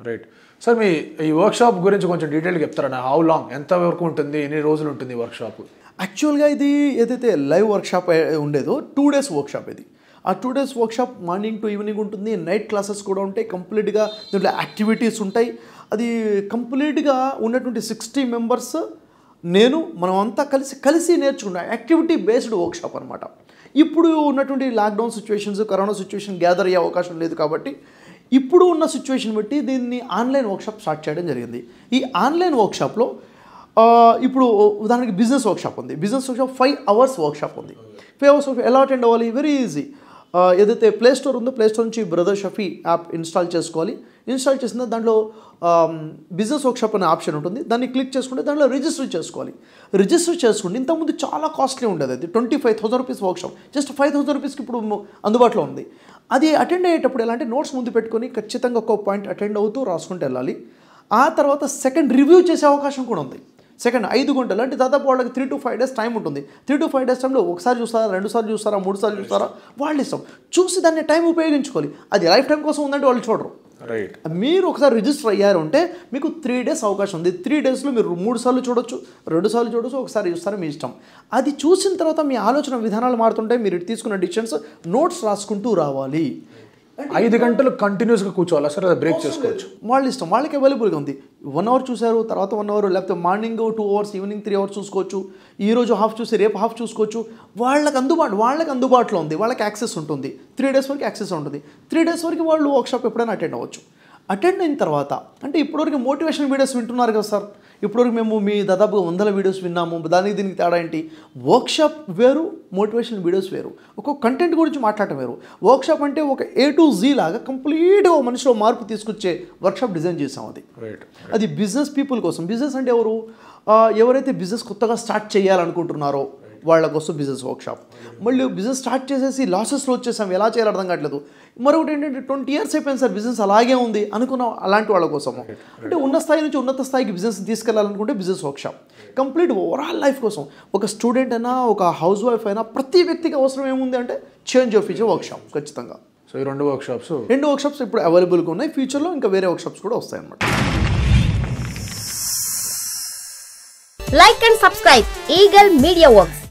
Right sir, మీ ఈ workshop గురించి కొంచెం డీటెయిల్గా చెప్తారా? హౌ లాంగ్, ఎంత వరకు ఉంటుంది, ఎన్ని రోజులు ఉంటుంది వర్క్షాప్? యాక్చువల్గా ఇది ఏదైతే లైవ్ వర్క్షాప్ ఉండేదో 2 days వర్క్షాప్ ఇది. ఆ 2 days workshop morning to evening ఉంటుంది. నైట్ క్లాసెస్ కూడా ఉంటాయి. కంప్లీట్గా దీంట్లో యాక్టివిటీస్ ఉంటాయి. అది కంప్లీట్గా ఉన్నటువంటి 60 members మనం అంతా కలిసి నేర్చుకుంటాం. యాక్టివిటీ బేస్డ్ వర్క్షాప్ అనమాట. ఇప్పుడు ఉన్నటువంటి lockdown situations, corona situation gather అయ్యే అవకాశం లేదు కాబట్టి ఇప్పుడు ఉన్న సిచ్యువేషన్ బట్టి దీన్ని ఆన్లైన్ వర్క్షాప్ స్టార్ట్ చేయడం జరిగింది. ఈ ఆన్లైన్ వర్క్షాప్లో ఇప్పుడు ఉదాహరణకి బిజినెస్ వర్క్షాప్ ఉంది. బిజినెస్ వర్క్షాప్ 5 hours వర్క్షాప్ ఉంది. 5 hours ఎలా అటెండ్ అవ్వాలి? Very easy. ఏదైతే ప్లే స్టోర్ ఉందో ప్లే స్టోర్ నుంచి బ్రదర్ షఫీ యాప్ ఇన్స్టాల్ చేసుకోవాలి. ఇన్స్టాల్ చేసిన దాంట్లో బిజినెస్ వర్క్షాప్ అనే ఆప్షన్ ఉంటుంది. దాన్ని క్లిక్ చేసుకుంటే దాంట్లో రిజిస్టర్ చేసుకోవాలి. రిజిస్టర్ చేసుకుంటే ఇంతకుముందు చాలా కాస్ట్లీ ఉండేది. అది 25,000 rupees వర్క్షాప్ జస్ట్ 5,000 rupeesకి ఇప్పుడు అందుబాటులో ఉంది. అది అటెండ్ అయ్యేటప్పుడు ఎలా అంటే నోట్స్ ముందు పెట్టుకొని ఖచ్చితంగా ఒక్కో పాయింట్ అటెండ్ అవుతూ రాసుకుంటూ వెళ్ళాలి. ఆ తర్వాత సెకండ్ రివ్యూ చేసే అవకాశం కూడా ఉంది. సెకండ్ 5 గంటలు అంటే దాదాపు వాళ్ళకి 3 to 5 days టైం ఉంటుంది. 3 to 5 days టైంలో ఒకసారి చూస్తారా, 2 సార్లు చూస్తారా, 3 సార్లు చూస్తారా, వాళ్ళు ఇష్టం. చూసి దాన్ని టైం ఉపయోగించుకోవాలి. అది లైఫ్ టైం కోసం ఉందంటే వాళ్ళు చూడరు. రైట్. మీరు ఒకసారి రిజిస్టర్ అయ్యారు అంటే మీకు 3 days అవకాశం ఉంది. 3 daysలో మీరు 3 సార్లు చూడొచ్చు, 2 సార్లు చూడొచ్చు, ఒకసారి చూస్తారా, మీ ఇష్టం. అది చూసిన తర్వాత మీ ఆలోచన విధానాలు మారుతుంటే మీరు తీసుకున్న డిసిషన్స్ నోట్స్ రాసుకుంటూ రావాలి. 5 గంటలు కంటిన్యూస్గా కూర్చోవాలా సార్? అది బ్రేక్ చేసుకోవచ్చు? వాళ్ళ ఇష్టం. వాళ్ళకి అవైలబుల్గా ఉంది. 1 hour చూసారు, తర్వాత 1 hour, లేకపోతే మార్నింగ్ 2 hours, ఈవినింగ్ 3 hours చూసుకోవచ్చు. ఈరోజు హాఫ్ చూసి రేపు హాఫ్ చూసుకోవచ్చు. వాళ్ళకి అందుబాటులో ఉంది. వాళ్ళకి యాక్సెస్ ఉంటుంది. 3 days వరకు యాక్సెస్ ఉంటుంది. 3 days వరకు వాళ్ళు వర్క్షాప్ ఎప్పుడైనా అటెండ్ అవ్వచ్చు. అటెండ్ అయిన తర్వాత అంటే ఇప్పటివరకు మోటివేషన్ వీడియోస్ వింటున్నారు కదా సార్. ఇప్పటివరకు మేము మీ దాదాపుగా 100 వీడియోస్ విన్నాము. దానికి దీనికి తేడా ఏంటి? వర్క్షాప్ వేరు, మోటివేషన్ వీడియోస్ వేరు. ఒక కంటెంట్ గురించి మాట్లాడటం వేరు. వర్క్షాప్ అంటే ఒక A to Z లాగా కంప్లీట్గా మనిషిలో మార్పు తీసుకొచ్చే వర్క్షాప్ డిజైన్ చేసాం. అది బిజినెస్ పీపుల్ కోసం. బిజినెస్ అంటే ఎవరైతే బిజినెస్ కొత్తగా స్టార్ట్ చేయాలనుకుంటున్నారో వాళ్ళ కోసం బిజినెస్ వర్క్షాప్. మళ్ళీ బిజినెస్ స్టార్ట్ చేసేసి లాసెస్లో వచ్చేసాం, ఎలా చేయాలి అర్థం కావట్లేదు. మరొకటి ఏంటంటే 20 years అయిపోయింది సార్, బిజినెస్ అలాగే ఉంది అనుకున్న అలాంటి వాళ్ళ కోసము. అంటే ఉన్న స్థాయి నుంచి ఉన్నత స్థాయికి బిజినెస్ తీసుకెళ్లాలనుకుంటే business workshop. Complete overall life కోసం ఒక స్టూడెంట్ అయినా, ఒక హౌస్ వైఫ్ అయినా, ప్రతి వ్యక్తికి అవసరం ఏముంది అంటే చేంజ్ ఆఫ్ ఫ్యూచర్ వర్క్షాప్ ఖచ్చితంగా. సో ఈ 2 వర్క్షాప్స్ ఇప్పుడు అవైలబుల్గా ఉన్నాయి. ఫ్యూచర్లో ఇంకా వేరే వర్క్షాప్స్ కూడా వస్తాయి అన్నమాట. Like and subscribe Eagle Media Works.